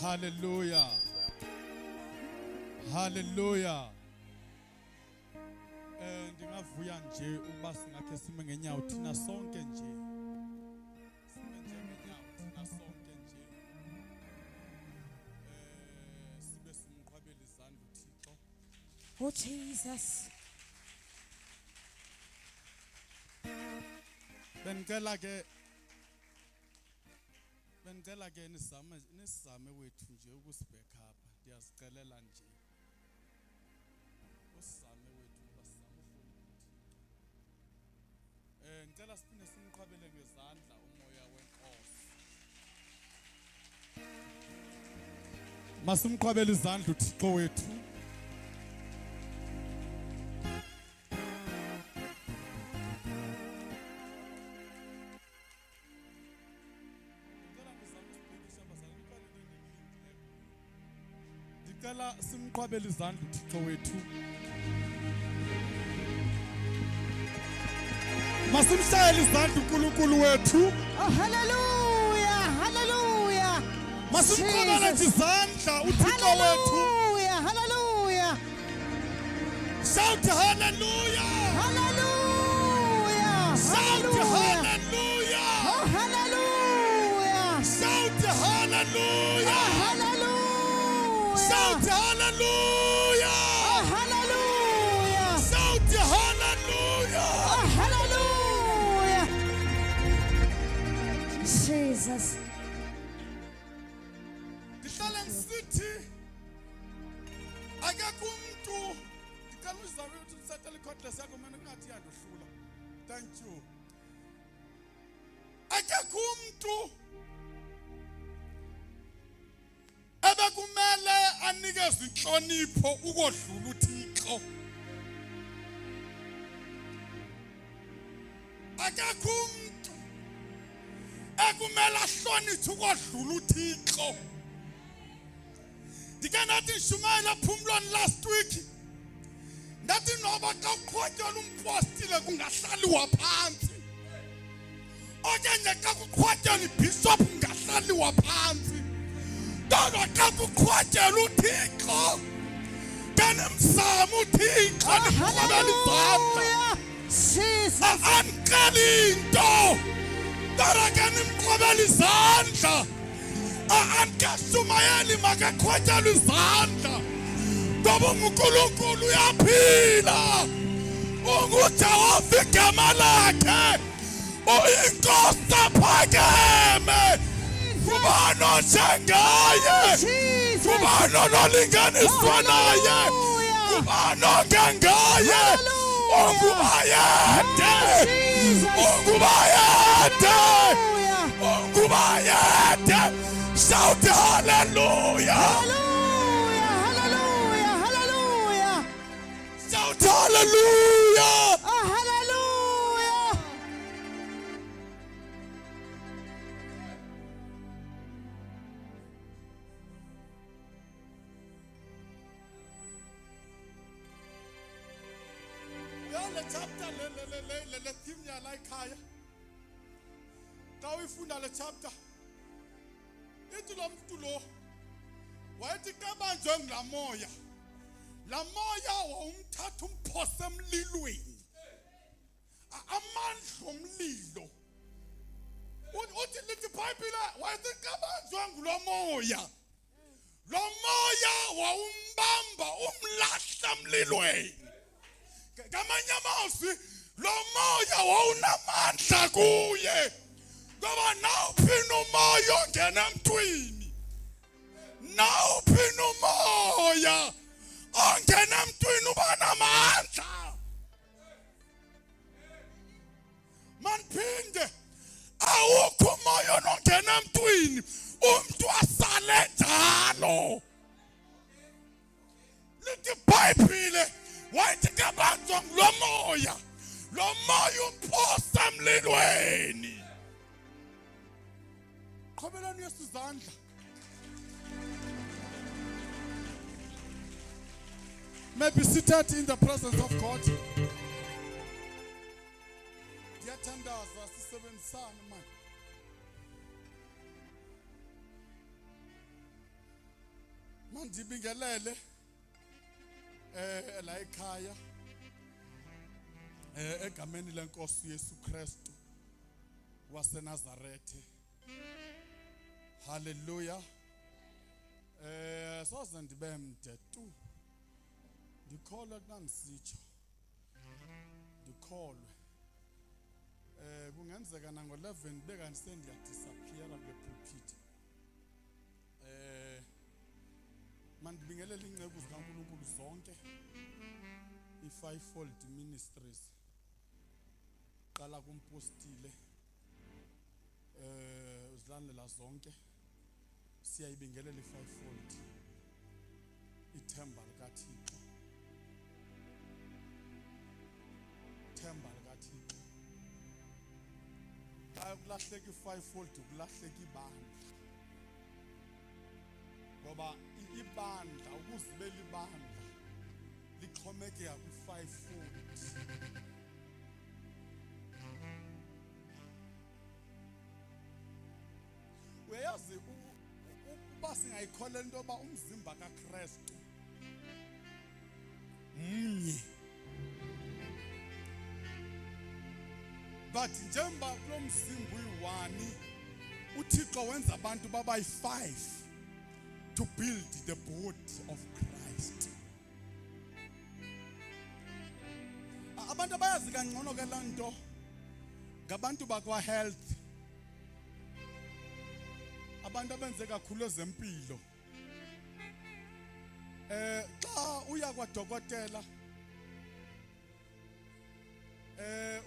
Hallelujah. Hallelujah. Ndingavuya nje ukuba singakhe sime ngenyawo thina sonke nje. Sime nje ngenyawo thina sonke nje. Sibe simqhabela izandla uThixo. Oh Jesus. Bengicela ke nisizame wethu nje ukusibheka apha. Ndiyazicelela nje. Usizame wethu basizame uhlonipha. Ngicela siphinde simqhabele ngezandla umoya wenkosi. Masimqhabele izandla uThixo wethu. Ngicela simqhabele izandla uThixo wethu. Masimshayele izandla uNkulunkulu wethu. Oh hallelujah, hallelujah. Masimqhabele izandla uThixo wethu. Hallelujah, hallelujah. Shout hallelujah. Hallelujah. Shout Hallelujah. hallelujah. Oh hallelujah. Shout hallelujah. Hallelujah. Shout hallelujah. Oh hallelujah. Shout hallelujah. Oh hallelujah. Jesus. Ndihlala ngisithi akekho umuntu ngicela uzame ukuthi usetele icordless yakho mina ngathi yandohlula. Thank you. Akekho umuntu ebekumele anikeze inhlonipho ukodlula uThixo. Akekho umuntu ekumele ahlonithe ukodlula uThixo. Ndike nathi Shumayela Phumlweni last week. Ndathi noba xa uqhwatyelwa umpostile kungahlaliwa phansi. Okanye xa kuqhwatyelwa ibishop kungahlaliwa phansi. Kodwa xa kuqhwatyelwa uThixo kanimzama uThixo nimqhabele izandla. Jesus. Amkeli into kodwa kanimqhabele izandla. Ankashumayeli makaqhwatyelwe izandla ngoba uNkulunkulu uyaphila. UJehova igama lakhe uyinkosi ephakeme. Kubani onjengaye? Kubani onolinganiswa naye? Kubani ongengaye? Ungubayede. Ungubayede. Ungubayede. Shout hallelujah. Hallelujah, hallelujah, hallelujah. Shout hallelujah. Oh, hallelujah. Le chapter le theme yala ekhaya. Xa uyifunda le chapter ithi lo muntu lo wayethi kabanjwe nglamoya. La moya wawumthatha umphose emlilweni. Amandla umlilo. Uthi lithi iBhayibheli wayesekabanjwa ngulo moya. Lo moya wawumbamba umlahla emlilweni. Ngamanye amazwi lo moya wawunamandla kuye. Ngoba nawuphi umoya ongena emntwini. Nawuphi umoya ongena emntwini uba namandla. Manphinde awukho umoya ongena emntwini umuntu asale njalo. Lithi iBhayibheli wathi kabanjwa ngulo moya. Lo moya umphosa emlilweni. Qhubelani Yesu izandla. May be seated in the presence of God. Ndiyathandaza sisebenzisane manje. Mandibingelele la ekhaya egameni lenkosi Yesu Kristu waseNazarethe. Hallelujah. Soze ndibe mde tu. Ndikholwe kunangisitsho. Ndikholwe. Kungenzeka na ngo-11 beka ndisendiyadisappeara kule pulpit. Mandibingelele ingceku zikaNkulunkulu zonke. I-Fivefold Ministries. Qala kumpostile. Uzilandela zonke. Siyayibingelela i-Fivefold. Ithemba likaThixo. Ithemba likaThixo. Xa kulahleka i-Fivefold kulahleka ibandla. Ngoba ibandla ukuzibela ibandla lixhomekeka kwi-Fivefold. Uyayazi uba singayikholwa into yoba umzimba kaKristu mnye. But njengoba kulo mzimba uyi-1 uThixo wenza abantu baba yi-5 to build the body of Christ. Abantu abayazi kangcono ke lanto ngabantu bakwa health. Abantu abenze kakhulu ezempilo. Xa uya kwadokotela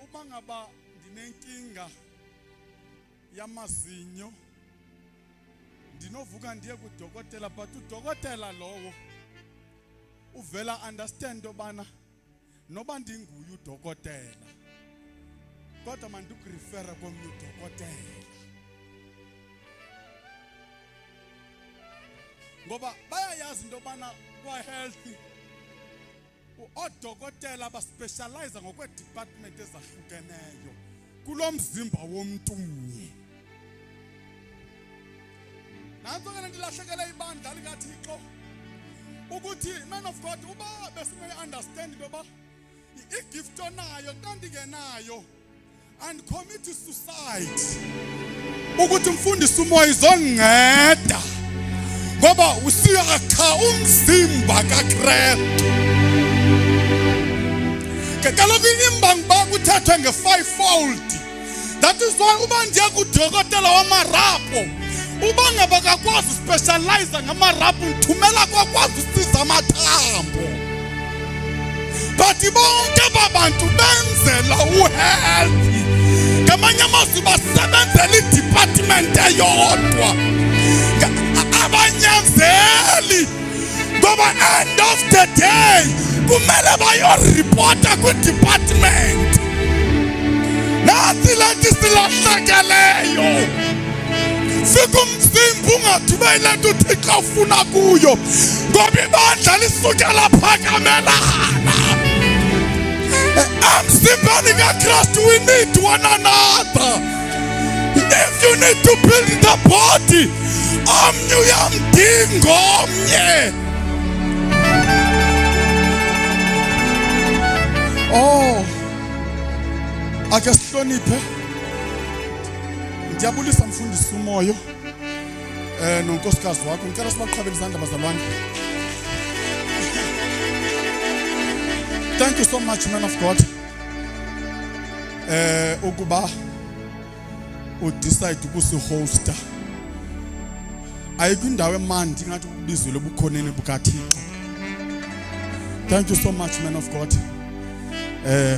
uma ngaba ndinenkinga yamazinyo ndinovuka ndiye kudokotela, but udokotela lowo uvela understand obana noba ndinguye udokotela kodwa mandikureferra komnye udokotela. Ngoba bayayazi into yobana kwa-health odokotela baspecialize ngokwe-department ezahlukeneyo kulo mzimba womntu mnye. Nanso ke ndilahlekele ibandla likaThixo ukuthi man of God uba besingayi-understand into yoba i-gift onayo kanti ngenayo and commit suicide ukuthi mfundisi umoya izonginceda ngoba usiyakha umzimba kaKristu. Kaloku imbangi bakuthathwe nge-5-fold. That is why uba ndiya kudokotela wamarapho uba ngaba kakwazi uspecialize ngamarapho ndithumela kwakwazi usiza amathambo. But bonke babantu benzela uhealth. Ngamanye amazwi basebenzela i-department eyodwa. Abanyazeli ngoba end of the day kumele bayoripota kwi-department. Nathi lento silahlekeleyo. Sikumzimba ungathi lento uThixo ufuna kuyo ngoba ibandla lisukela phakamelana. Emzimbeni kaKristu we need one another. If you need to build the body, omnye uyamdinga omnye. ake sihloniphe. Ndiyabulisa mfundisi umoyo nonkosikazi wakho. Ngicela sibaqhabele izandla bazalwane. Thank you so much, man of God. Ukuba udecide ukusihosta. Ayikwindawo emandi ngathi ukubizwe lobukhoneni bukaThixo. Thank you so much, man of God,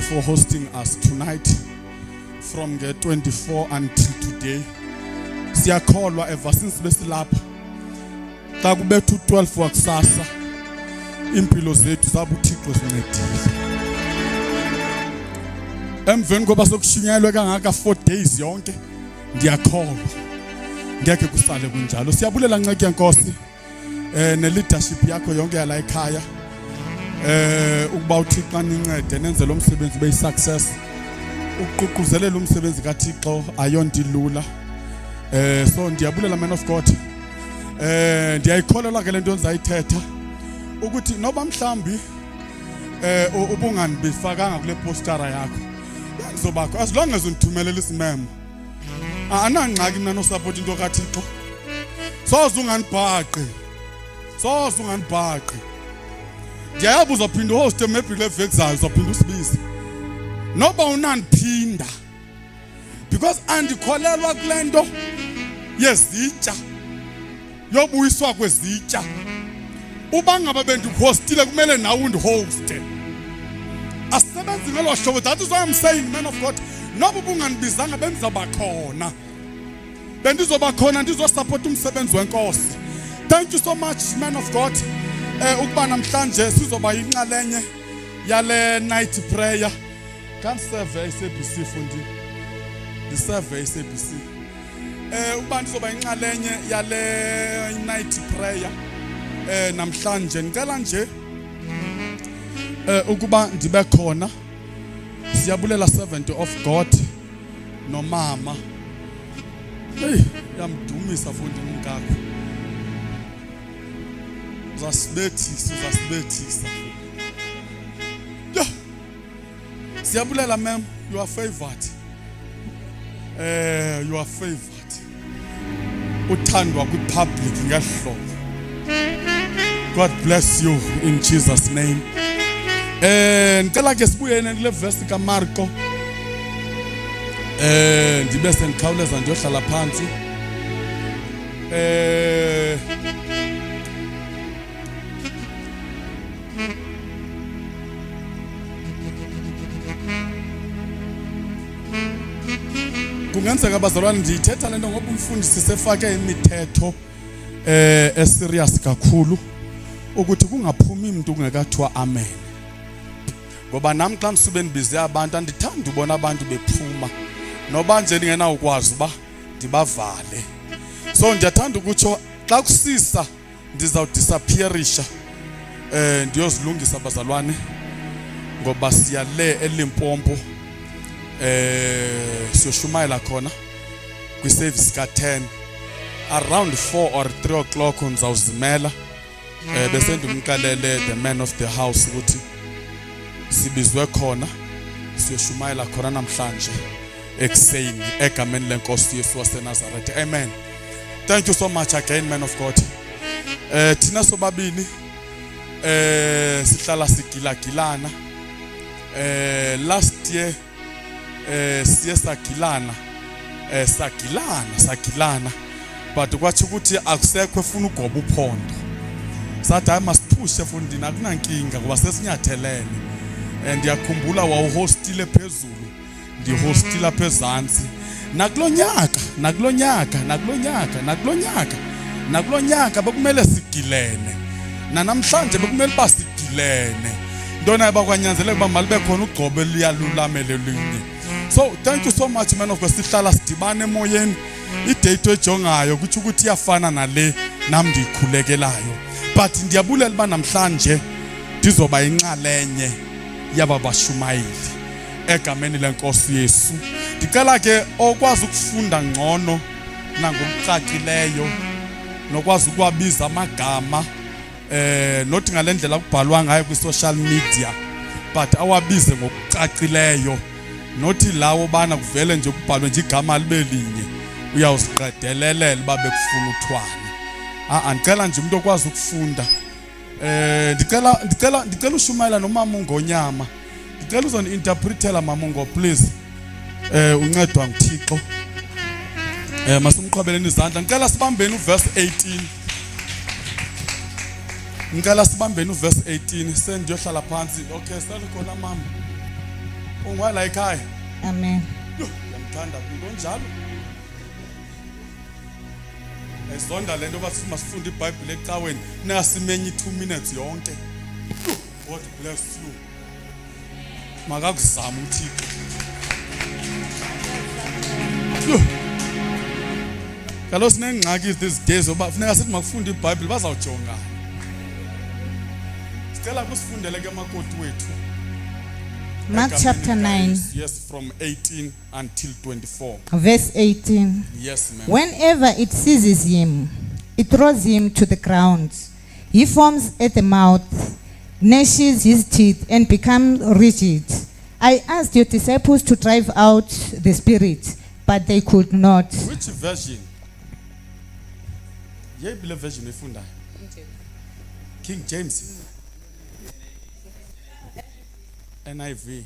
for hosting us tonight from the 24 until today. Siyakholwa ever since besilapha. Xa kubethu 12 wakusasa impilo zethu zabuThixo zincedile. Emveni koba sokushunyelwe kangaka 4 days yonke ndiyakholwa ngeke kusale kunjalo. Siyabulela Nceke Nkosi ne leadership yakho yonke yala ekhaya. Ukuba uThixo anincede nenze lo msebenzi ube success. Ukuququzelela umsebenzi kaThixo ayonto ilula. So ndiyabulela man of God. Ndiyayikholelwa ke lento nzayithetha ukuthi noba mhlambi ubunganibifakanga kule postara yakho ngizobakho as long as undithumelela isimemo. Anangxaki mina no support into kaThixo. Soze unganibhaqi. Soze unganibhaqi. Ndiyayazi uzophinda host maybe le veki zayo uzophinda usibize. Noba unandiphinda. Because andikholelwa kulento yezitsha. Yobuyiswa kwezitsha. Uba ngaba bendihostile kumele nawe undihoste. Asebenzi ngelo hlobo. That is why I'm saying, man of God, noba bunganibizanga bendizoba khona. Bendizoba khona ndizosupport umsebenzi wenkosi. Thank you so much, man of God. Ukuba namhlanje sizoba yinxalenye yale night prayer. Can serve SABC fundi. The serve SABC. Ukuba ndizoba yinxalenye yale night prayer. Namhlanje ngicela nje ukuba ndibe khona. Siyabulela servant of God nomama. Hey, yamdumisa fundi mkakho. Uzasibethisa. Yeah. Siyabulela ma'am, you are favored. You are favored. Uthandwa ku public ngehlobo. God bless you in Jesus name. Ngicela ke sibuyene kule verse kaMarko. Ndibe sengikhawuleza ndiyohlala phansi. Kungenzeka bazalwane ndithetha lento ngoba umfundisi sefake imithetho serious kakhulu ukuthi kungaphumi umuntu ungekathiwa amen. Ngoba nami xa msube ndibize abantu andithanda ubona abantu bephuma noba nje ningena ukwazi uba ndibavale. So ndiyathanda ukuthi xa kusisa ndizawudisappearisha ndiyozilungisa bazalwane ngoba siyale eLimpopo siyoshumayela khona kwi service ka10 around 4 or 3 o'clock ngizawuzimela bese ndimkalele the man of the house ukuthi sibizwe khona siyoshumayela khona namhlanje ekseni egameni lenkosi Yesu waseNazaretha. Amen. Thank you so much again, man of God. Thina sobabili sihlala sigilagilana. Last year siye sagilana but kwathi ukuthi akusekho efuna ugoba uphondo. Sathi I must push efundini akunankinga ngoba sesinyathelene. Ndiyakhumbula wawuhostile phezulu ndihostila phezantsi nakulo nyaka bekumele sigilene namhlanje bekumele basigilene ntona bakwanyanzeleka uba malibe khona ugcobo eliyalulamele linye. So thank you so much, man of God. Sihlala sidibane emoyeni idate ejongayo kuthi ukuthi iyafana nale nami ndikhulekelayo but ndiyabulela uba namhlanje ndizoba inxalenye yaba bashumayeli egameni lenkosi Yesu. Ndicela ke okwazi ukufunda ngcono nangokucacileyo nokwazi ukwabiza amagama not ngalendlela kubhalwa ngayo kwi social media but awabize ngokucacileyo nothi lawo bana kuvele nje kubhalwe nje igama libe linye uyawusiqedelelela babe kufuna uthwane. Andicela nje umuntu okwazi ukufunda. Ndicela ushumayela nomama uNgonyama. Ndicela uzoni-interpretela mama Ngo please. Uncedwa nguThixo. Masumqhobeleni izandla. Ngicela sibambeni uverse 18. Ngicela sibambeni uverse 18 sendiyohlala phansi. Okay, sale khona mama. Ungwala ekhaya. Amen. Ngiyamthanda umuntu onjalo. Esonda lento bathi masifunde iBhayibheli ecaweni nasimenye 2 minutes yonke. God bless you. Makakuzama uThixo. Kaloku sinengxaki these days oba funeka sithi makufunda iBhayibheli bazawujonga. Sicela kusifundele ke makoti wethu. Mark chapter 9. Yes, from 18 until 24. Verse 18. Yes, ma'am. Whenever it seizes him, it throws him to the ground. He foams at the mouth, gnashes his teeth, and becomes rigid. I asked your disciples to drive out the spirit, but they could not. Which version? Yeyiphi le version efundayo? King James. NIV.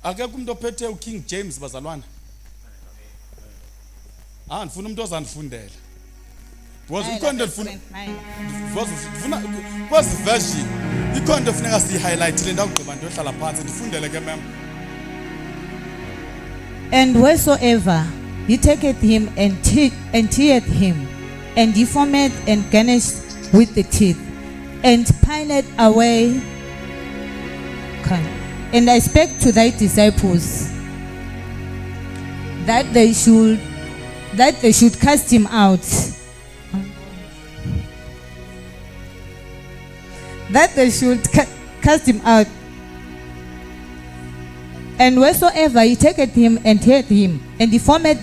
Akekho umuntu ophethe uKing James bazalwana. Ndifuna umuntu ozandifundela. Because ikhonto lifuna kwezi version ikhonto funeka siyi-highlight le ndawugqiba ndiyohlala phansi ndifundele ke mem. And wheresoever he taketh him and teareth him, and deformed and garnished with the teeth, and pined away. And I spake to thy disciples that they should cast him out. That they should cast him out. And wheresoever he taketh him and teareth him, and deformed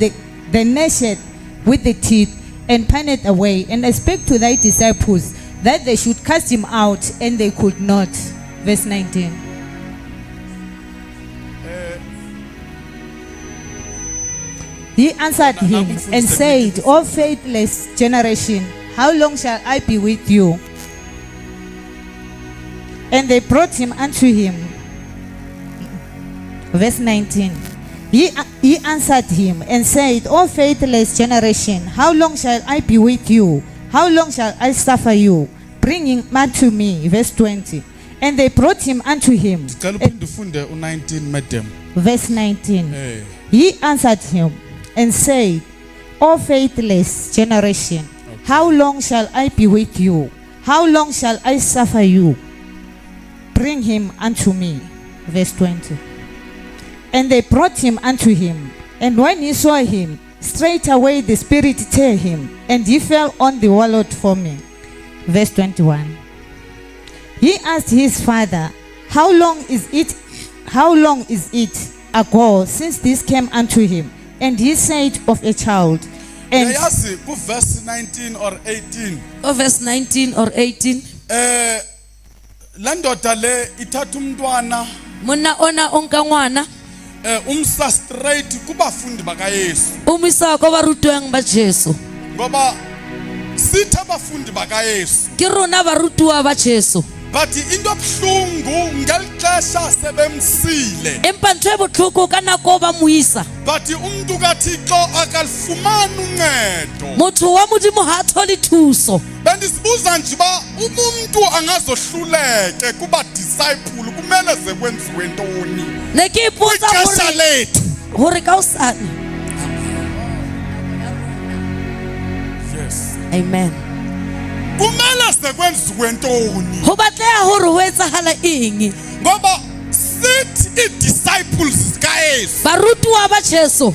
the nation with the teeth, and pined away. And I spake to thy disciples that they should cast him out, and they could not. Verse 19. He answered him and said, O faithless generation, how long shall I be with you? And they brought him unto him. Verse 19. He answered him and said, O faithless generation, how long shall I be with you? How long shall I suffer you? Bring him unto me. Verse 20. And they brought him unto him. Verse 19. He answered him and said, O faithless generation, how long shall I be with you? How long shall I suffer you? Bring him unto me. Verse 20. And they brought him unto him. And when he saw him, straightway the spirit tear him, and he fell on the wallet for me. Verse 21. He asked his father, How long is it ago since this came unto him? And he said, Of a child. And verse 19 or 18. Verse 19 or 18. Landoda le ithatha umntwana Muna ona onka ngwana. Umsa straight kubafundi bakaYesu. Umisa ko barutwang ba Jesu. Ngoba sithi abafundi bakaYesu. Ke rona barutwa ba Jesu. But into ebuhlungu ngelixesha sebemsile. Empa ntwe botlhoko kana ko ba muisa. But umuntu kaThixo akalifumana uncedo. Motho wa modimo ha thole thuso. Bendisibuza nje ba umuntu angazohluleke kuba disciple kumele sekwenziwe ntoni? Ne ke ipotsa hore ka usane. Yes. Amen. Kumele sekwenziwe ntoni? Ho batleha hore ho etsahala eng? Ngoba sithi i-disciples zikaYesu barutwa ba Jesu.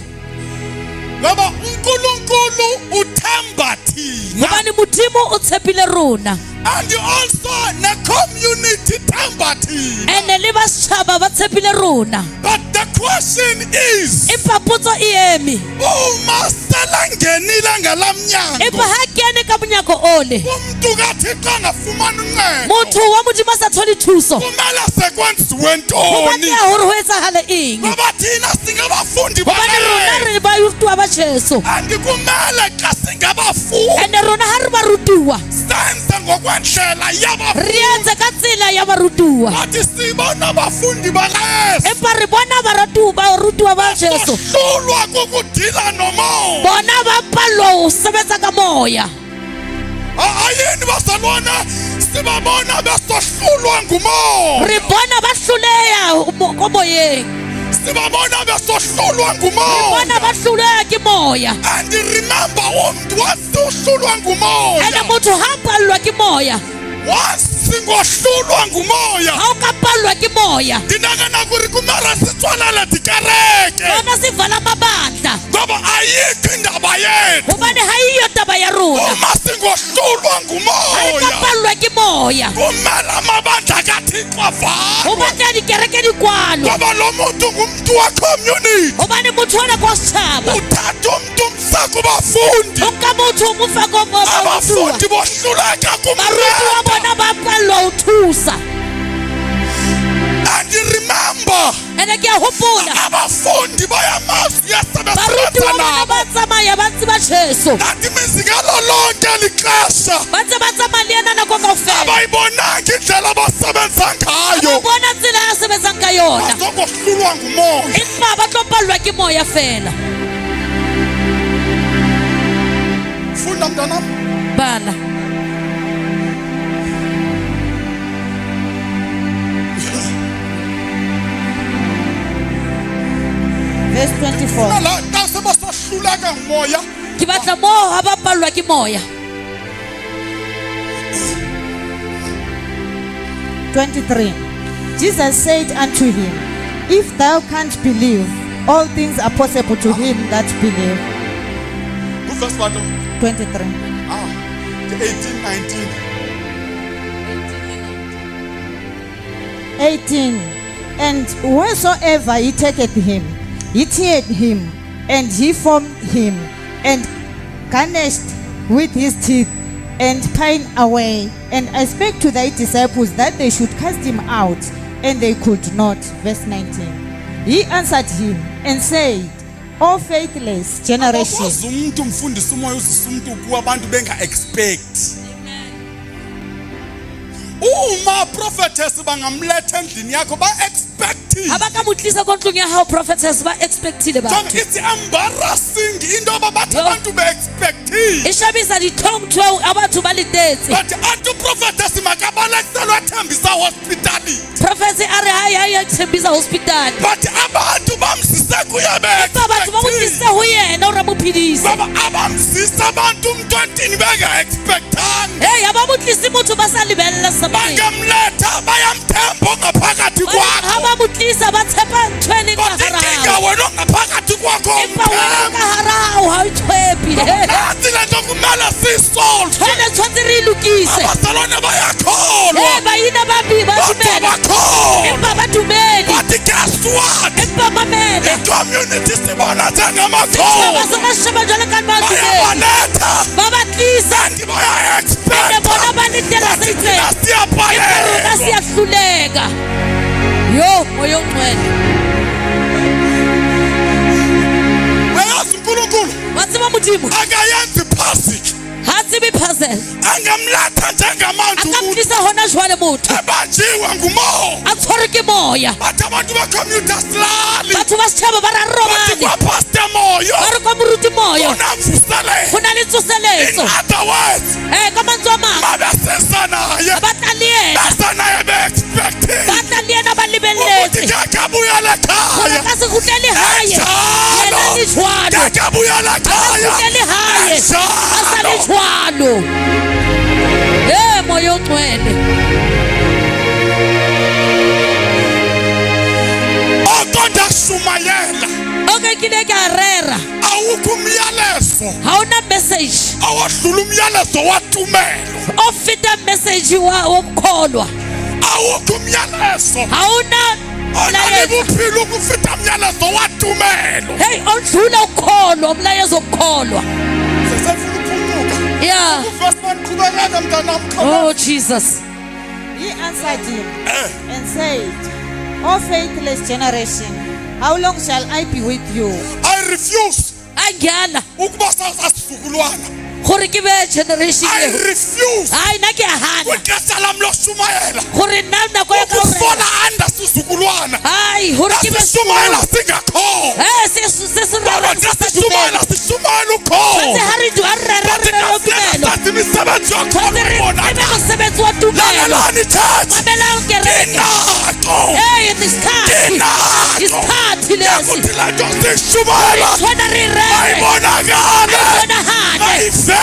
ngoba uNkulunkulu uthemba thina. ngobani modimo o tshepile rona And also the community themba thina. ene le ba setšhaba ba tshepile rona But the question is, empa potso e eme uma selangenile ngelamnyango, empa ha kene ka monyako ole umuntu kaThixo angafumani uncedo, motho wa modimo a sa thole thuso kumele sekwenziwe go ntoni? batleha gore go etsagale eng Ngoba thina singabafundi gobane rona bale. re ba rutiwa ba jesu Andikumele xa singabafundi ene rona ha re ba rutiwa senze ngokwendlela re yabafundi. etse ka tsela ya barutiwa Bathi sibona abafundi bakaYesu empa re bona barutiwa ba jesu hlulwa kukudila nomoya. bona ba palelwa go sebetsa ka moya Ayini bazalwane, sibabona besohlulwa ngumoya. re bona ba hloleha ko moyeng Sibabona besohlulwa re ngumoya. bona ba hloleha ke moya And remember, umuntu wasohlulwa ene ngumoya. motho ha palelwa ke moya Wasingohlulwa ngumoya. ha o ka palelwa ke moya Ndinakana kuri kumara sitswalele tikereke. bona se vala mabandla Ngoba ayikho indaba yethu. gobane ha iyo taba ya rona Uma singohlulwa ha re ka ngumoya, palelwa ke moya kumele amabandla kaThixo go avalwe. batla dikereke di kwalwe Ngoba lo muntu ngumntu wa-community. gobane motho ona kwa setšhaba Uthatha umntu umsa kubafundi. o nka motho o mo fa ko barutiwa Abafundi bohluleka barutiwa kumnceda. bona ba palelwa go thusa And remember, ene ke a gopola abafundi bayamazi Yesu barutiwa besebenza bona nabo. ba tsamaya ba tseba jesu That means ngalo lonke eli xesha ba ntse ba tsamaya le ena nako kaofela abayibonanga indlela abasebenza ngayo. bona tsela a sebetsang ka yona Bazokohlulwa ngumoya. empa ba tlo palelwa ke moya fela Funda mntanam. bana Verse 24. La xa sebasohluleka ngumoya, ke batla mo ga ba palelwa ke moya 23. Jesus said unto him, If thou canst believe, all things are possible to him that believe. kuvesi batho 23. 18, 19. 18. And wheresoever he taketh him, he teared him, and he formed him, and garnished with his teeth, and pined away. And I spake to thy disciples that they should cast him out, and they could not. Verse 19. He answered him and said, O faithless generation. Akwazi umuntu umfundisa umoya uzisa umuntu kuba abantu benga-expect. Uma prophetess bangamletha endlini yakho ba-expecting. ga ba ka mo tlisa ko ntlong ya gago prophetess ba expectile John, batho it's embarrassing into yoba bathi Yo. abantu be-expecting. e shabisa dithongtho a batho ba letetse But antu prophetess makabalekiselwe ethembisa hospitality. prophetse a re ha ya tshembisa hospitali But abantu bamsise kuye empa batho ba mo be-expecting. tlisitse go yena gore a mo phedise Ngoba abamsise abantu umntwantini benga-expectanga. hey aba mo tlise motho ba sa lebelela something Bangamletha bayamthemba ongaphakathi ga kwakho. ba mo tlisa ba tshepa ntho e leng ka Kodwa gare inkinga gago wena ongaphakathi kwakho empa wena umthemba. ka gare gago ga o itshepi Nathi le nto kumele siyisolve. tshwane tshwanetse re e lokise Abazalwane bayakholwa. e baina ba Batho dumele bakholwa. empa ba dumele But guess what? empa mamele I-community sibona setšhaba njengamakholwa. sona se sheba jalo ka ba dumele Bayabaletha. ba ba tlisa And ene baya-expecta. bona ba letela se Bathi thina itseng empa rona siyabhalelwa. siyahluleka yo moya ongcwele Uyayazi uNkulunkulu wa tseba modimo akayenzi passage. ga tsebe puzzle Angamletha a njengamanzi ka umuntu tlisa gona jwale motho ebanjiwe ngumoya. a tshware ke moya Bathi abantu be-community asilali. batho ba setšhaba ba ra Bathi robane kwaPastor Moyo ba re kwa moruti moyo unamvuselelo. go na le In tsoseletso other words, ka mantswe a mangwe babesesa naye. ba tla le ena Besa naye be-expecting. ba tla le ena ba Ukuthi lebeletse ngeke abuyele gore ekhaya. ka se gutlele gae Enjalo. yena le jwalo Ngeke abuyele a ka ekhaya. gutlele gae a sa le Enjalo. jwalo e moya ongcwele Oko ndashumayela. oke rekile ka rera awukho umyalezo hauna message awadlula umyalezo wathumelo o feta message wa ukukholwa awukho umyalezo hauna Onalibu uphila ukufita umyalezo wathumelo hey odlula ukukholwa umlayezo ukukholwa sesefuna ukuphumuka yeah uverse 1 qhubekela mntanami oh Jesus He answered him and said, O faithless generation, how long shall I be with you? I refuse angiyala ukuba sasizukulwana gore ke be generation I e refuse hayi na ke hana kwexesha lam loshumayela gore nna nako ya ka ukufona anda sizukulwana hayi gore ke be sishumayela singakho se baba xa sishumayela sishumayela ukho se hari du arrera tumelo sathi imisebenzi yakho ubona umsebenzi wa tumelo lalelani church mamela ukereke inako hey isikhathi isikhathi lesi yakuthi la nto sishumayela thona rirere ayibonakale thona hane ayivele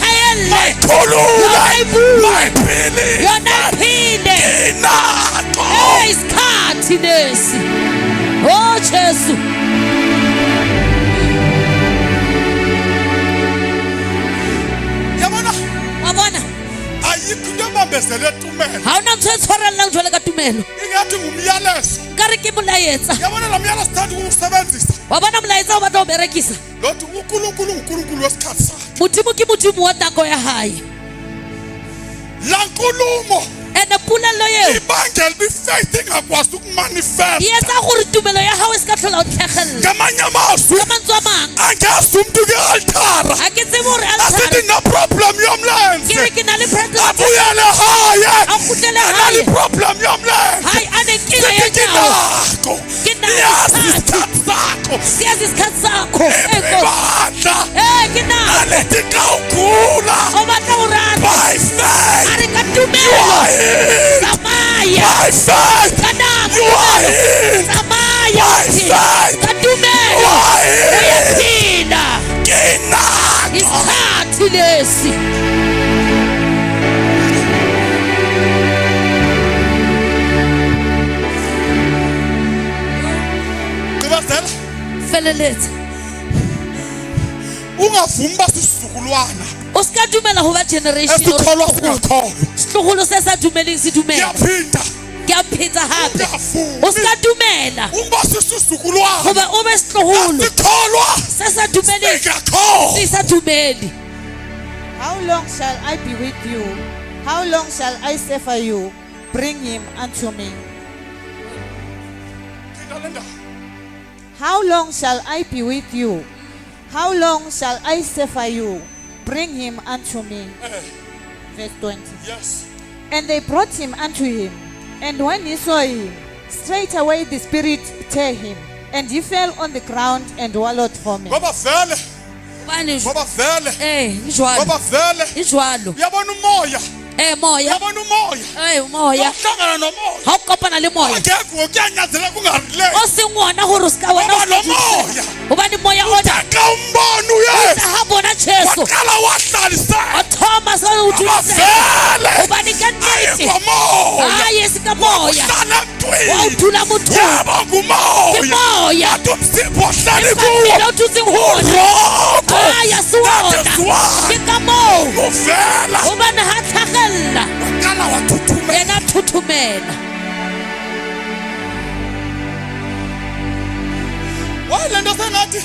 ayele ayithulule ayiphili yona iphinde inako hey isikhathi lesi oh Jesu yabona wabona ayikho into ebambezele tumelo hauna ntho e tshwarellang jwale ka tumelo ingathi ngumyalezo nkare ke molaetsa yabona la myalezo sithanda ukuwusebenzisa wabona molaetsa o batla o berekisa lothi unkulunkulu ngunkulunkulu wesikhathi sakhe modimo ke modimo wa nako ya hae la nkulumo ene pulelo eo ibangela ifaith ingakwazi ukumanifesta e etsa gore tumelo ya gago e se ka tlhola o tlhagelela ngamanye amazwi ka mantswe a mang angazi umntu ke-altara ga ke tsebe gore asithi naproblem ke yomlenze re ke na le abuyele haye a kgutlele anale gae problem yomlenze hayi a ne kira ya sithi nyawo kinako Ke nako yazi isikhathi. isikhathi sakho siyazi isikhathi sakho ibandla ke nako alethi xa ugula o batla o rata by faith a re ka you tumelo are healed tsamaya by faith ka you nako are healed tsamaya by faith ka you tumelo are healed uyaphila kinako isikhathi lesi qibazela feleletsa ungavumi uba sisizukulwana o se ka dumela go ba generation esikholwa singakholwa setlogolo se sa dumeleng se dumela ngiyaphinda ke a phetsa gape ungavumi o se ka dumela ukuba sisizukulwana goba o be setlogolo esikholwa se sa dumeleng singakholwa se sa dumele How long shall I be with you? How long shall I suffer you? Bring him unto me. Phinda le ndaba. How long shall I be with you? How long shall I suffer you? Bring him unto me. Verse 20. Yes. And they brought him unto him. And when he saw him, straightway the spirit tear him. And he fell on the ground and wallowed for me. Ngoba vele bane ngoba vele njalo ngoba vele njalo uyabona umoya moya uyabona umoya moya uhlangana nomoya ha o kopana le moya ngeke kuyanyanzela kungarile o se ngwana gore o se ka wena Ngoba lo moya gobane moya ona ka umbona uye ha bona Jesu waqala wahlalisela o thoma sa o ngoba thusa vele gobane ka nnete moya hayi se ka moya uhlala wa o emntwini thula motho yebo ke ngumoya moya athi umsipho ohlali Empa o kuwo thutseng hona uroko hayi se wona That is why. ke ka moo uvela gobane ha tlhagella waqala wathuthumela yena thuthumela wale nto sengathi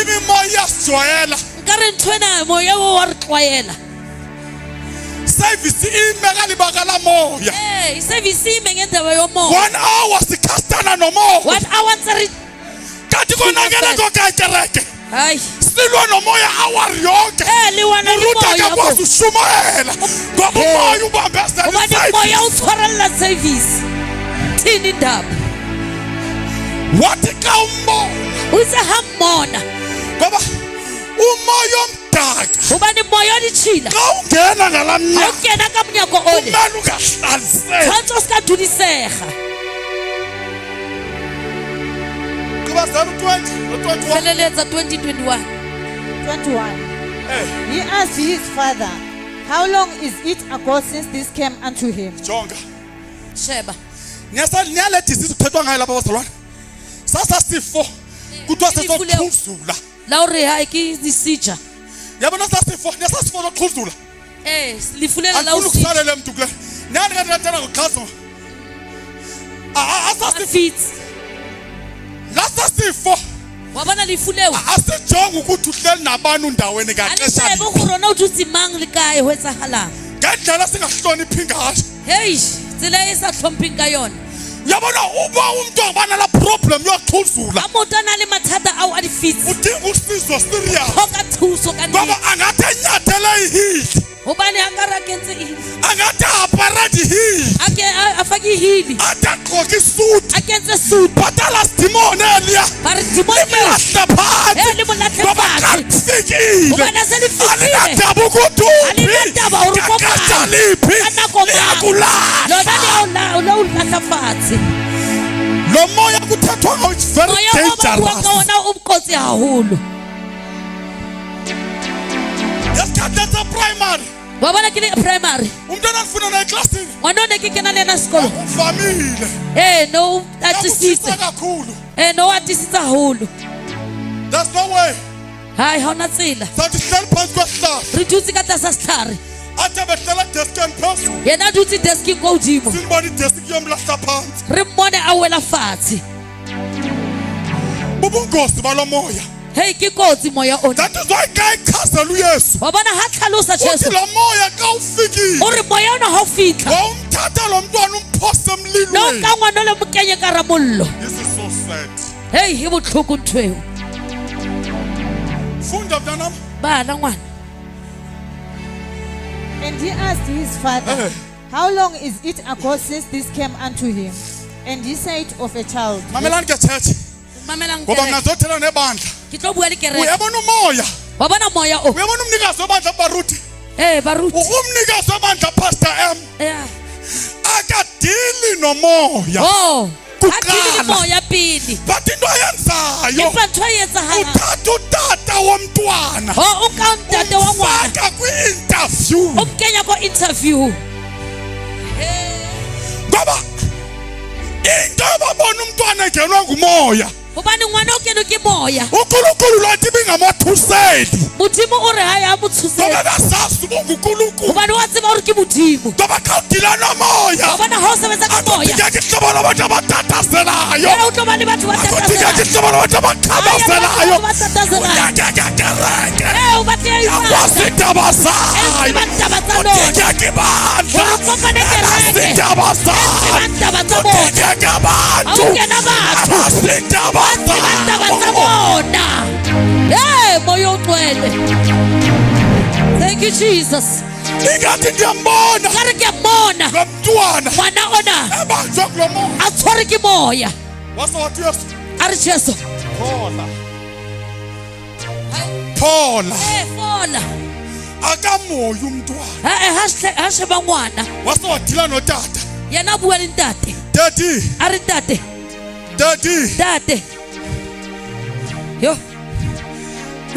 imimoya iyasijwayela nkare ntho ena moya o wa re tlwaela service ime kalibaka la moya isevisi ime ngendaba yomoya 1 hour sikhastana nomoya 1 hour ntse re kanti konakele kokakereke hayi silwa nomoya hour yonke le wana le uruta moya kakwazi ushumayela ngoba umoya ubambezela gobane moya o tshwarella service thini indaba wathi ka umbona o itse ha mmona ngoba umoya omdaka gobane moya o ditšhila xa ungena ngala ha o mnyaka kena ka monyako ole kumele ungahlaliseki tshwanetse o se ka dulisega qibazela u-20 no-21 feleletsa 2021 21. He asked his father, How long is it ago since this came unto him? jonga sheba niyale disease kuthethwa ngayo lapha bazalwane sasasifo kuthiwa sesoxhuzula. La o re ha ke disija. Yabona sasifo soxhuzula. Lifulela la o Angifuni ukusalela umuntu kule. Nani kanti ngathana ngokuxhazo. fit. Lasa sifo Wabona lifulewa. asijonga ukuthi uhleli nabantu ndaweni kaxesha. Alise bo khorona o tutsi mang le kae ho etsahalang. Ngendlela singahloniphi ngayo. Hey, tsela e sa hlomphing ka yona. Yabona uba umuntu abana la problem yoxhuzula. Amotana le mathata ao a di fit. Udinga usizo serious. Hoka thuso ka Ngoba nne. angathi enyathela ihili. Hobane hangara kentse ihili. Angathi aparadi hili. Ake afaki ihili. Ataqoka isuit. Akentse suit. Bhatala simone elia. Bari dimoni. Lahla phansi. Limolahle Ngoba phansi. kafikile. Ubana selifikile. Alinadaba ukuthi Alinadaba uri ko Kakatha liphi. Liyakulahla. Lona le o lahla fatshe. Lo moya kuthethwa ngawo it's very Moya o ba bua ka dangerous. ona o mkotsi haholo. Yasikhathatha primary. Wabona ke le primary. Umntwana angifuna naye eklasini. Ngwana ne ke kena le yena sekolo. Uvamile. No atisitse. Yakushisa kakhulu. No atisitse haholo. There's no way. Hayi ha ona tsela. Sathi sihleli phansi kwesihlahla. Re dutse ka tlasa setlhare. Athe behlela deskeni phezulu. Yena dutse desk ko hodimo. Sinibona ideski yomlahla phansi. Re mmone a wela fatshe. Bubungozi balo moya. Hey ke kotsi moya ona. That is why ka ichazela uYesu. Wabona ha tlhalosa Uthi Jesu. lo moya ka ufikile. O re moya ona ha o fitlha. Wa umthatha lo mntwana umphose No emlilweni. ka ngwana le mokenye ka ramollo. This is so sad. Hey he botlhoko nthweo. Funda mntanami. Bana ngwana. And he asked his father, how long is it ago since this came unto him? And he said, of a child. Mamelani ke church. Mamela Ngoba ngeke. ngazothela nebandla. Ke tlo bua le kereke. Uyabona umoya. Wabona moya o. Uyabona umnikazi webandla baruti. Baruti. Umnikazi webandla Pastor M. Yeah. Akadili nomoya. Oh. Akili Kuqala. moya pili. But into ayenzayo Impa ntho e etsahalang. uthatha utata womntwana. Oh, o ka ntate wa ngwana. Umfaka kwi-interview. O mkenya ko interview. Ngoba into yobabona umntwana engenwa ngumoya. Hobane ngwana o kene ke moya. uNkulunkulu lathi bingamathuseli. Modimo o re ha ya motshusela. Ngoba basazi uNkulunkulu. Hobane wa tseba hore ke modimo. Ngoba ka udila nomoya. Hobane ha o sebetsa ka moya. Akudinga ihlobo labantu abatatazelayo. Yena o tlo ba le batho ba Akudinga tatasela. ihlobo labantu abakhabazelayo. Ba tatasela. Unyakakereke. O batla Yakwazi indaba zayo. Ezibandaba tsa lona. Udinga kibandla. Hore o kopane kereke. Abazi indaba zayo. Ezibandaba tsa bona. Udinga abantu. Awungena batho. Abazi indaba Ezibandaba tsa zayo. bona. Moya ongcwele. Thank you Jesus. Ingathi ngiyambona Kare ke mmona. lo mntwana Ngwana ona ebanjwe kulo moya. a tshware ke moya. Wase wathi Yesu A re Jesu. phola. Phola. Fola. Akamoya umntwana. Ha sheba ngwana. Wase wadila notata. Yena bua le ntate. Daddy, A re ntate. daddy. Ntate. Yo,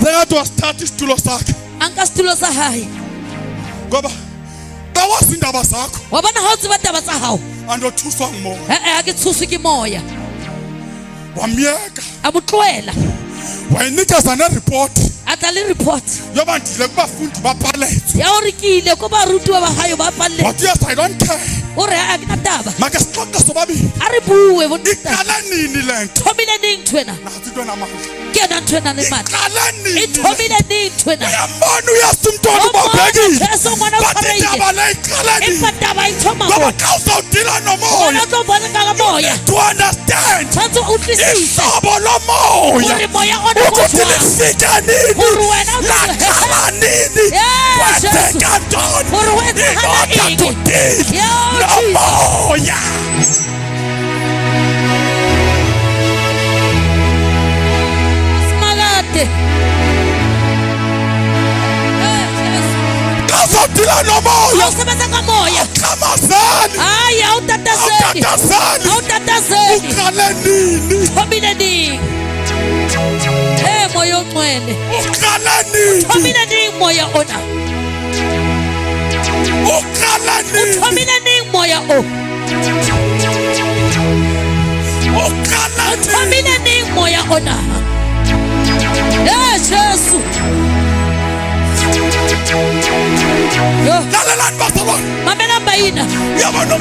Bekathi wasithatha isitulo sakhe. anka setulo sa hae. Ngoba bawazi indaba zakho Wa bona ha o tseba taba tsa hao. andothuswa ngumoya. Ha ke tshuswe ke moya. Wamyeka. A motloela. Wayinikeza nereport. A tla le report. Yoba ndile kubafundi bapaletswe. Ya hore ke ile ko ba rutwa ba hayo ba palle. Wathi yes, I don't care. O re ha ke na taba. Make sixoxe sobabili. A re bue bo ntate. Iqala nini le nto? Thomile ning twena. Nathi into namandla. Ke na twena le mati. Iqala E nini? thomile ning twena. Uyambona uYesu umntwana Oh, ubabhekile. Jesu ngwana o Bathi tshwarehile. indaba le iqala nini? Empa taba e thoma Ngoba mo. xa uzawudila Ngwana nomoya o tlo bona ka moya. to understand Tshwantse o utlwisise. ihlobo lomoya Hore moya ona o ukuthi jwang. lifika nini Hore wena o laqala nini Yes, kwenzeka ntoni Hore wenzahala indoda eng? tudile Yo, lomoya. Smalate. Xa uzawudila nomoya O sebetsa ka moya. kamazani Hayi awutatazeli. awutatazani Awutatazeli. uqale nini Thomile ning. Moya ongcwele. uqale nini Thomile ning moya ona. uqale nini Thomile ning moya o. uqale nini Thomile ning moya ona.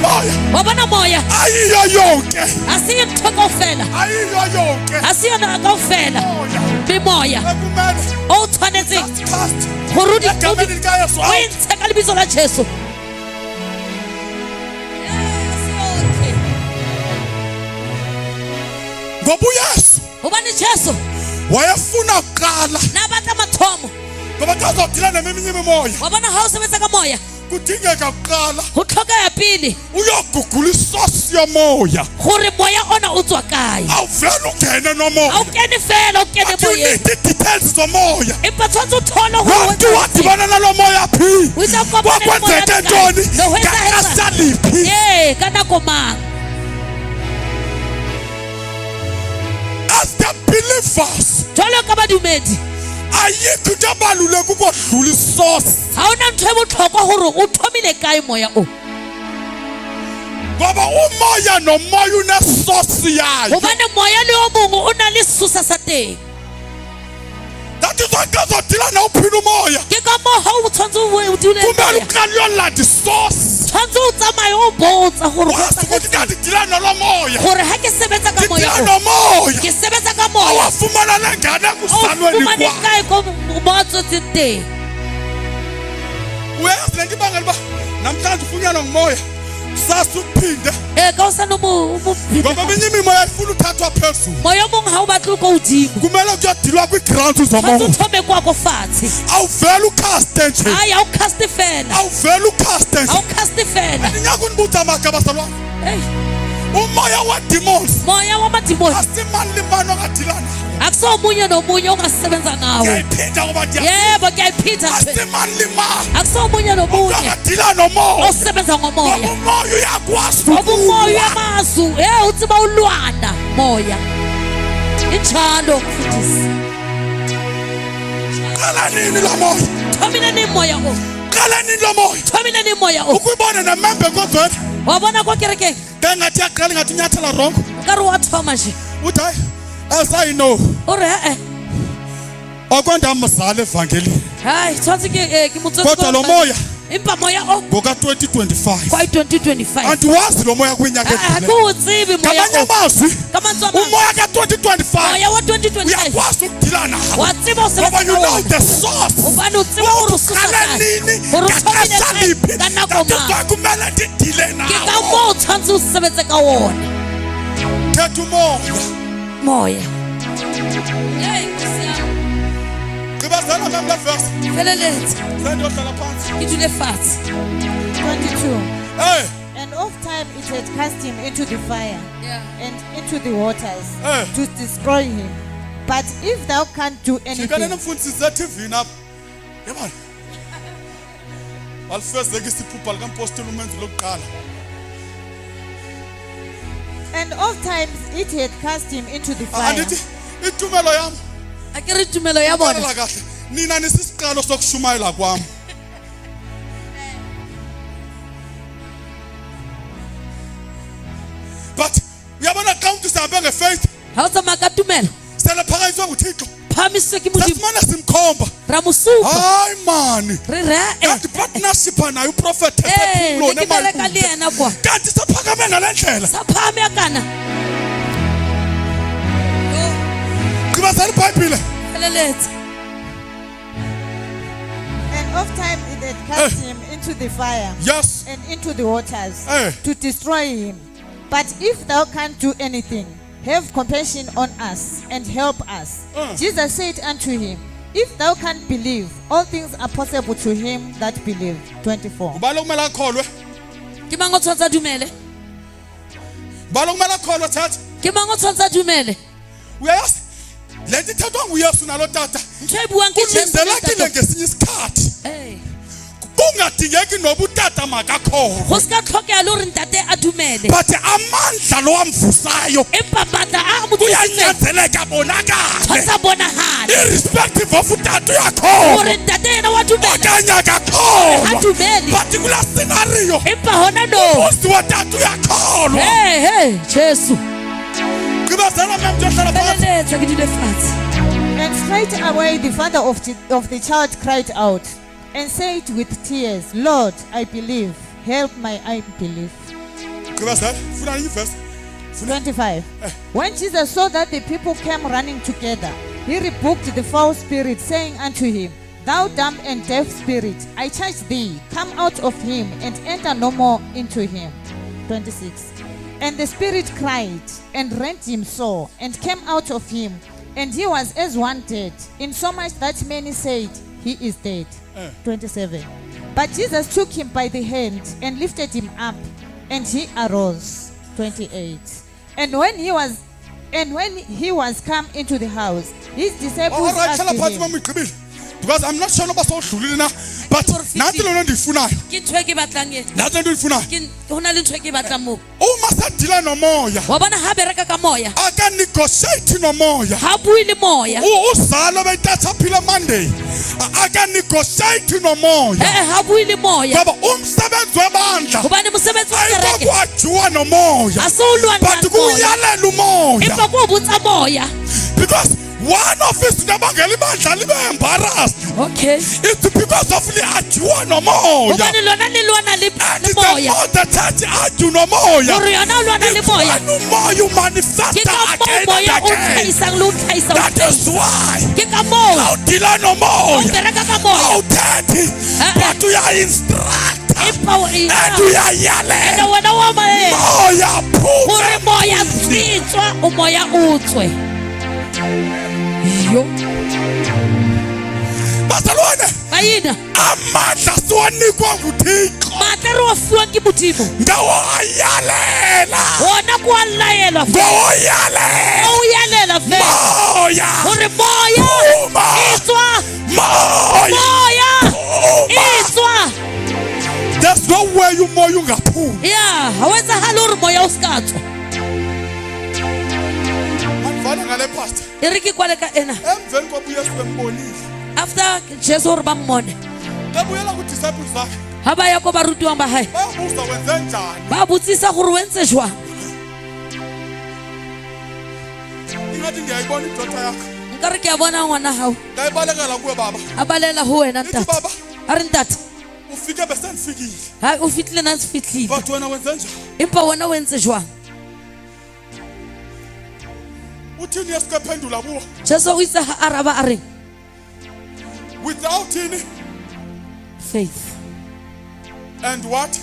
moya wabona moya ayiyo yonke asiyo ntho kaofela ayiyo yonke asiyo na kaofela mimoya ekumele o tshwanetseng cast gore di egameni likayesu o intshe ka lebitso la Jesu. ngoba uyesu Hobane Jesu wayefuna ukuqala na batla mathomo ngoba xa uzodila neminye imimoya wabona ha o sebetsa ka moya kudingeka kuqala ho tlhoka ya pele uyogugula isosi yomoya gore moya ona o tswa kae awuvele ungene a nomoya o kene fela o kene but you moyeng need the details zomoya empa tshwantse o thole gore wonke wadibana nalo moya phi kwakwenzeke ntoni ngexesha liphi ka nako mang as the believers jalo ka badumedi ayikho into abaluleka ukodlula isosi ha ona ntho e botlhokwa gore o thomile kae moya o ngoba umoya nomoya unesosi yayo hobane moya le o mongwe o na le sesosa sa teng that is why xa uzodila nawuphila umoya ke ka moo ha o tshwanetse o dule kumele moya uqala uyolanda isosi tshwanetse o tsamaye o botsa gore go wazi ukuthi etsagetseng. ndadidila nalo moya gore ha ke sebetsa ka moya ndidila o nomoya ke sebetsa ka moya awafumana nengane o ekuzalweni fumane kwakhe kae ko mo a tswetseng teng uyazi le nto ibangela uba namhlanje ufunyanwa ngumoya kusasa ukuphinde ka o sane ngoba eminye imimoya ifuna uthathwa phezulu moya o mongwe ha o batle ko godimo kumele kuyodilwa kwiigrounds tshwanetse o zomoya thome kwako fatshe awuvele ukhaste nje hayi awukhaste fela awuvele ukhaste nje awukhaste fela andinyaka undibutha amagaba salwana Hey, umoya wedemons moya wamadimoni asimani limani ongadila nawo akusomunye nomunye ongasebenza ngawo ndiyayiphinda ngoba yebo ngiyayiphinda nje asimani limani akusomunye nomunye ongadila nomoya osebenza ngomoya ngoba umoya uyakwazi ngoba umoya ukulwa. uyamazu utsiba ulwana moya injalo mfundisi qala nini lo moya thomile ni moya o qala nini lo moya thomile ni moya o ukuyibona nemembe kodweni wabona ko kerekeng kangathi yaqala ngathi unyathela rongo nkare wa thoma nje uthi hayi as I know o re okwandamzala evangelini hayi tshwantse ke kodwa lo moya empa moya o ngoka-2025 kwa 2025 andiwazi lo moya kwinyanga edile akuwutsibi moya ngamanye o amazwi kamanzi amazwi umoya ka-2025 moya wa 2025 uyakwazi ukudila nawo watsiba ngoba usebenza you know ngawona the source ubani utsiba gore ususa qala kae nini gore ngexesha uthomile liphi ka nako mang thatiswa kumele ndidile ke nawo ka moo o tshwanetse o sebetse ka wona thetha umoya moya Nkosi yami. gqibazela mem le verse Feleletsa sendiyohlala phantsi ke dule fatshe 22. hey And oft-time it had cast him into the fire and into the waters Eh. to destroy him. But if thou can't do jikane anything, nemfundisi zetivini apha yebona walifezeka isiphupha likampostile umenzi lokuqala and oft-times it had cast him into the fire. andithi itumelo yam a ke re tumelo ya bona bonela kahle nina nisisiqalo sokushumayela kwam but uyabona xa umntu sihambe ngefaith ha o tsamaya ka tumelo sele phakanyiswe nguthixo phamiswe ke modimo sasimane simkhomba ra mosupa hayi mani re re kanti partnership nayo uprofethe ne ke bereka le yena kwa kanti saphakame ngale ndlela sa phame kana gqibazela ibhayibhile feleletsa And oft-time it had cast him into the fire yes and into the waters Eh. to destroy him. But if thou can't do anything, have compassion on us and help us. Jesus said unto him, if thou can't believe, all things are possible to him that believe. 24. ubale kumele akholwe ke mang o tshwanetse a dumele ubale kumele akholwe thatha ke mang o tshwanetse a dumele uyayazi le nto ithethwa nguyesu nalo tata ntho e buang ke Jesu le kulindelekile Ntate. ngesinye isikhathi Eh, kungadingeki noba utata makakholwe go se ka tlhokega le gore ntate a dumele but amandla lo amvusayo empa matla a mo tlisitseng kuyanyanzeleka bonakale tshwanetse a bonagale irrespective of utata uyakholwa gore ntate yena wa dumela okanye a akakholwa dumele but kula scenario empa hona no usi watata uyakholwa hey Jesu gqibazela mem ndiyohlala phantsi feleletsa ke dule fatshe And straight away the father of the child cried out and said with tears, Lord, I believe, help my unbelief. gqiba sir funa enye verse 25. When Jesus saw that the people came running together, he rebuked the foul spirit, saying unto him, Thou dumb and deaf spirit, I charge thee, come out of him and enter no more into him. 26. And the spirit cried and rent him sore and came out of him, and he was as one dead, insomuch that many said, He is dead. 27. But Jesus took him by the hand and lifted him up, and he arose. 28. And when he was come into the house, his disciples all right asked hlala phansi him, mama igqibile because I'm not sure noba sowudlulile na but nathi lona endiyifunayo Ke ntho e ke batlang e. nathi lento endiyifunayo Ke ho na le ntho e ke batlang moo. uma sadila nomoya Wa bona ha bereka ka moya. akanegotiate nomoya Ha bue le moya. uzalo betatha phila Monday akanegotiate nomoya Ha bue le moya. ngoba umsebenzi webandla Hobane mosebetsi wa kereke ayikwajuwa nomoya ha se o lwana but ka moya. kuyalela umoya Empa ko botsa moya. because one of izinto abangela ibandla libe embarrassed Okay. it's because of liajuwa nomoya Hobane lona le lwana le and le it's the moya. more the church aju nomoya Hore yona o lwana le moya. umoya umanifesta Ke ka moo again moya and o again tlhaisang le o tlhaisa o that is tlhaisa. why Ke ka moo awudila o nomoya bereka ka moya. awuthethi but uya-instruct Empa o and ena. uyayalela Ene wena wa mae. moya Hore phume moya tsitswa o moya o tswe. Yo. bazalwane Bayina. amandla siwanikwa nguthixo Matla re wa fuwa ke Modimo. ngawoyalela Wona ko a laelwa fe. ngawoyalela O yalela fe. moya Hore moya Phuma. e tswa. moya Moya Phuma. e tswa. there's no way umoya ungaphumi Ya, ha wa etsahale hore moya o ska tswa. andivane ngale pastor E re ke kwale ka ena. emveni koba uyesu bembonile After Jesu hore ba mmone. ebuyela kwi-disciples zakhe Ha ba ya ko barutiwang ba hae. bayabuza wenze njani Ba botsisa gore o entse jwang. ingathi ndiyayibona idota yakho Nkare ke a bona ngwana hao. ndayibalekela kuwe baba A balela ho wena ithi ntate. baba A re ntate. ufike besendifikile Ha o fitlile na se fitlile. but wena wenze njani Empa wena o entse jwang. uthini yesu kephendula kuwo Jesu o itse ha araba a reng. without ini Faith. and what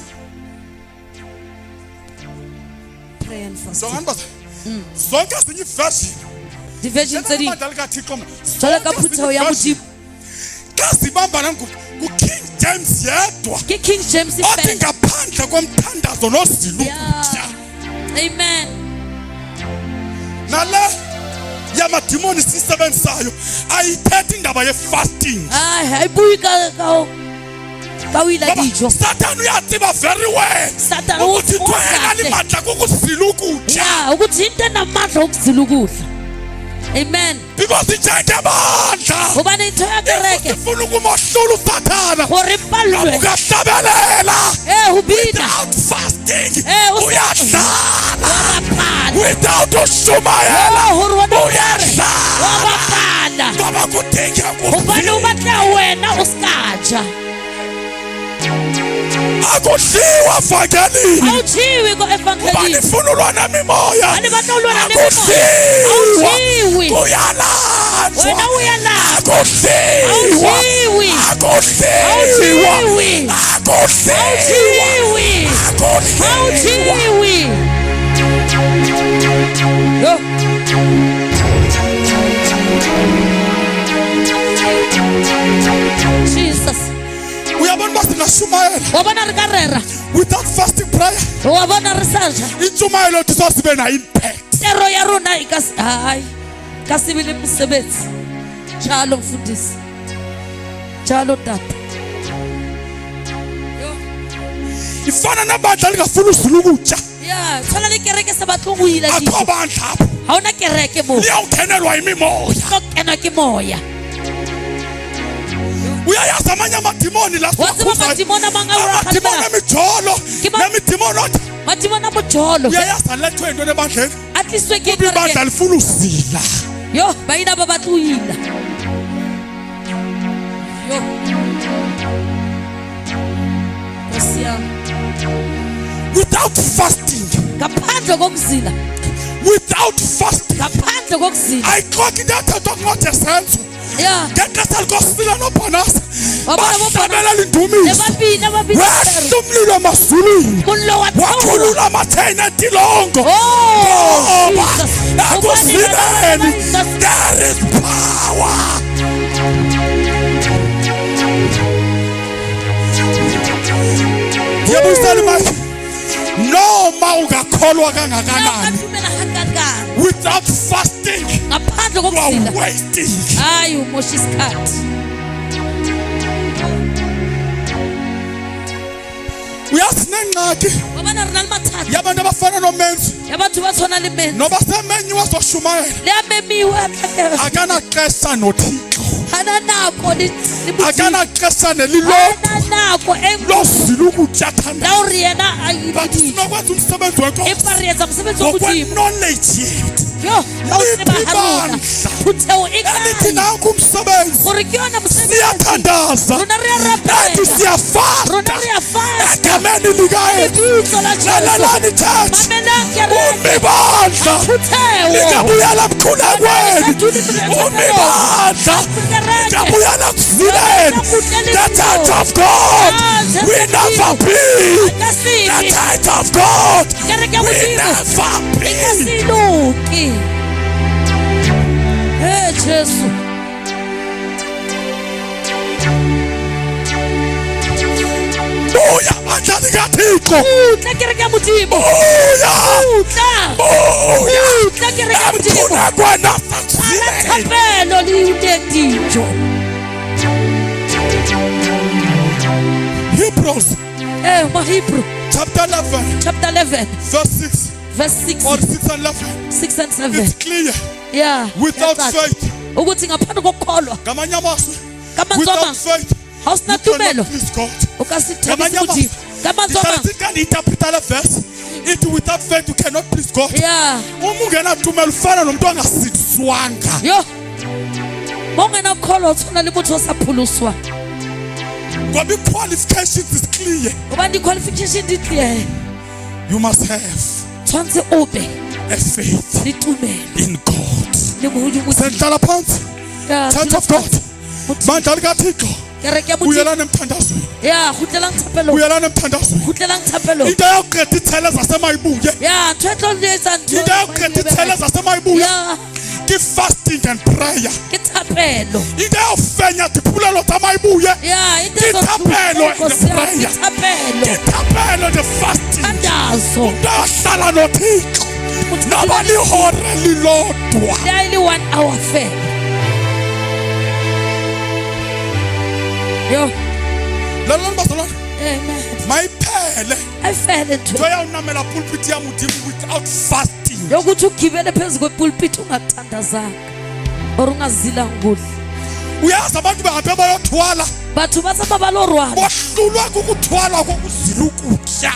Pray and fasting. zongani baza zonke ezinye iversion Diversion tse ding. amandla likathixo Jwalo ka phutheho ya Modimo. ka zibambana nguking james yedwa Ke King James othi fela. ngaphandle komthandazo nozilukutya Yeah. Amen. nale yamadimoni siyisebenzisayo ayithethi indaba ye-fasting Ai, hayibuyi ka o ila ngoba dijo. satani uyatsiba very well Satan ukuthi o twena kahle. limandla kukuzila ukutya Ya, ukuthi into enamandla okuzila ukudla. Amen. because injengemandla Hobane into ya kereke ifuna ukumohlula usathana gore pallwe. ukahlabelela Ho bina. without fasting o uyahlala Wa bapala. without ushumayela Hore wona wa uyahlala bapala. ngoba kudinga Hobane o ukudliwa batla wena o skaja. akudliwa vakelini Awujiwi ko uba evangelini. nifuna ulwana mimoya Ani batla ulwana nemimoya. akudliwa Awujiwi. kuyalanjwa Wena uyalala. akudliwa Awujiwi. akudliwa Awujiwi. akudliwa Awujiwi. akudliwa Awujiwi. Yo. Jesus. uyabona uba singashumayela Wa bona re ka rera. without fasting prayer Wa bona re saja. intshumayelo yethu sosibe na impact Tero ya rona e ka hayi. Ka sibile mosebetsi. Jalo mfundisi. Jalo tata. Yo. ifana nabandla lingafuna uzila ukutya Ya, tshwana le kereke sa batlo go ila dijo. akho bandla apho Ha ona kereke mo. liyawungenelwa yimimoya Tlo kenwa ke moya. uyayazi amanye amadimoni la Wa tseba madimoni a mang a re amadimoni kgalemela? emijolo Ke ma- nemidimoni othi Madimoni a bojolo. uyayazi alethwe yintoni ebandleni A tliswe ke kuba ibandla kereke. lifuna uzila Yo, baina ba batlo ila. Yo. Osia. without fasting, ngaphandle kokuzila, without fasting, ngaphandle kokuzila. ayikhoki into ethethwa kuncwadi esenzo Yeah. ngexesha likosila nobhanasa Wabona bahlabelela indumiso Ebabini wehla umlilo emazulwini Kullo wathula. wakhulula amatheni entilongo Oh, ngoba Jesus. ekuzileni there is power. Ndiyabuyisela imali noma ungakholwa kangakanani Ngathumela hakangaka. without fasting Ngaphandle you are kokuzila. wasting. Hayi umosha isikhathi. Uyazi nengxaki Wabona rena le mathata. yabantu abafana nomenzi Ya batho ba tshwana le menzi. noba semenyiwe azoshumayela Le a memiwa akanaxesha nothixo hana nako le botse. akanaxesha nelilodwa Hana nako lozila ukutya thanda la hore yena a but ibadile. sinokwenza umsebenzi wenkosi Empa re etsa mosebetsi wa modimo. ngokwe-knowledge yethu Yo, ha o tseba Liphi ha rona. ibandla? Phutheo e elithi kae? nanku umsebenzi Gore ke yona mosebetsi. siyathandaza Rona re a ethi rapela. siyafasta Rona re a fasta. egameni likayesu Lebitso la Jesu. lalelani church Mamelang kereke. umibandla Phutheo. ingabuyela mkhulekweni umibandla ingabuyela kuzileni the church of God we never be the church of God Kereke ya we modimo. never be. Siluki. Hey Jesu. Buya bandla likaThixo Utla kereke ya modimo. buya Utla. buya Utla kereke ya modimo. emkhulekweni Ala asekuzileni thapelo le utedijo. Hebrews Mahebrew chapter 11 chapter 11 verse 6 verse 6 or 6 and 11 6 and 7. it's clear Yeah. without Yacaca. faith Ukuthi ngaphandle kokukholwa ngamanye amazwi Kamanzi without wama. faith awusina you cannot tumelo please God ukasithembisa ngamanye ukuthi amazwi kamanzi wama. ndiyinterpreta le verse ithi without faith you cannot please God Yeah. uma ungenatumelo ufana nomuntu angasindiswanga Yo. Mongena ukholwa uthona le motho osaphuluswa. ngoba i-qualifications is clear Ngoba di qualification di clear. you must have Tshwantse o be a faith le tumelo in God le mohodimo. senhlala phansi Yeah. church of God bandla likaThixo Kereke ya modimo. buyelana emthandazweni Yeah, khutlelang thapelo. buyelana emthandazweni Khutlelang thapelo. into yokuqeda ithele zasemayibuye Yeah, ntho le etsa ntho. into yokuqeda ithele zasemayibuye Yeah, ke fasting and prayer ke thapelo. into yofenya diphulelo tsamayibuye Yeah, into Ke thapelo and prayer. Ke thapelo. ke thapelo the fasting Thandazo. umntu ayohlala nothixo noba lihore lilodwa Daily 1 hour fair. Yo, lalolani bazalwane amen. mayiphele I fell into nto yawunamela pulpit yamudimo without fasting yokuthi ugibele phezu kwepulpit ungathandazanga or ungazilanga kuhle. uyazi abantu bahambe bayothwala Batho ba tsama ba lo rwala. bohlulwa kukuthwala kokuzila ukutya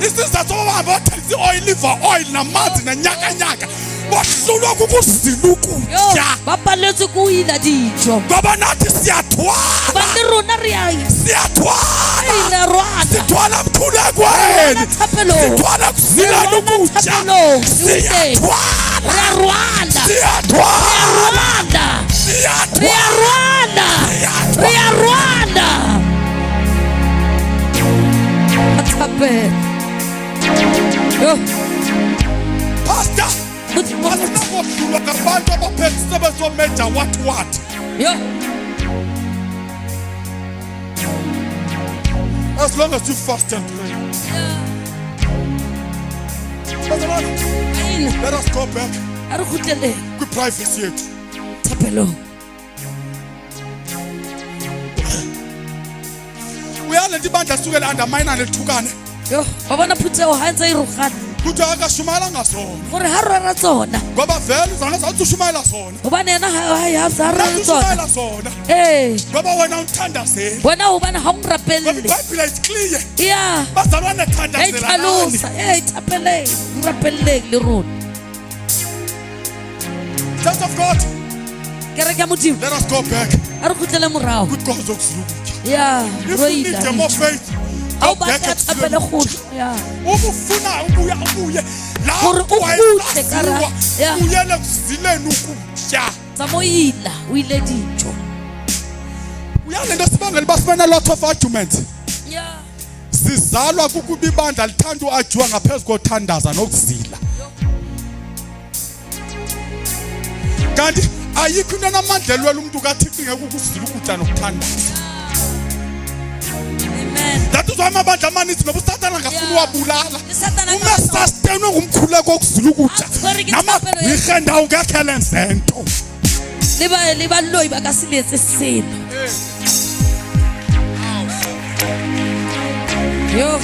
isizathu soba bahambe bathengisa i-oliver oil namanzi nenyakanyaka bohlulwa kukuzila Yo, ukutya ba paletswe ke ho ila dijo. ngoba nathi siyathwala Ba le rona re a siyathwala ila rwala. sithwala mthulekweni Thapelo. sithwala kuzilana ukutya Thapelo. siyatwala Re a rwala. siyatwala Rwanda. Re a siyatwala Rwanda. Re a Rwanda. Thapelo. Yo, pastor asinakohlulwa ngabantu abaphethe umsebenzi womeja what yo. as long as you fast and pray Bazalwane, Ayina. let us go back A re khutlele. kwi-privacy yethu Thapelo. uyale nto ibandla sukele undermine lethukane Yo, ba bona phuthego ha ntse e rogana. kuthiwa akashumayelanga zona Gore ha rwala tsona. ngoba vele zona zawuthi ushumayela zona Hobane yena ha rwala Nathi tsona. ushumayela zona Eh, ngoba wena ungithandazeli bona hobane ha o ngoba nrapelle. ibhayibhile is clear Yeah. bazalwane Ya thandazelani itlhalosa. Thapeleng. Nrapelleng le rona. church of God Kereke ya modimo. let us go back A re khutlele morao. kwinkonzo yokuzila ukutya Yeah, If you need Roida. more faith, Au go ba back tla up to tshepele the kgolo. Yeah. ubufuna ubuya la Gore o kgutle ka ra- Yeah. uyele kuzileni ukutya Samoila, o ile dijo. uyale nto sibangela basifana lot of arguments Yeah. sizalwa kukuba ibandla lithanda uajiwa ngaphezu kothandaza nokuzila kanti ayikho into enamandla elwela umntu kathixo ingeke ukuzila ukutya nokuthandaza Amen. that is why amabandla amaninzi noba usathana ngafuna Yeah. uwabulala Isathana umesastenwe ngumkhuleko wokuzila ukutya Atshwere ke namagwirha thapelo ndawo ngekhe lenze nto Le ba loyi ba ka se letse seno. Yo.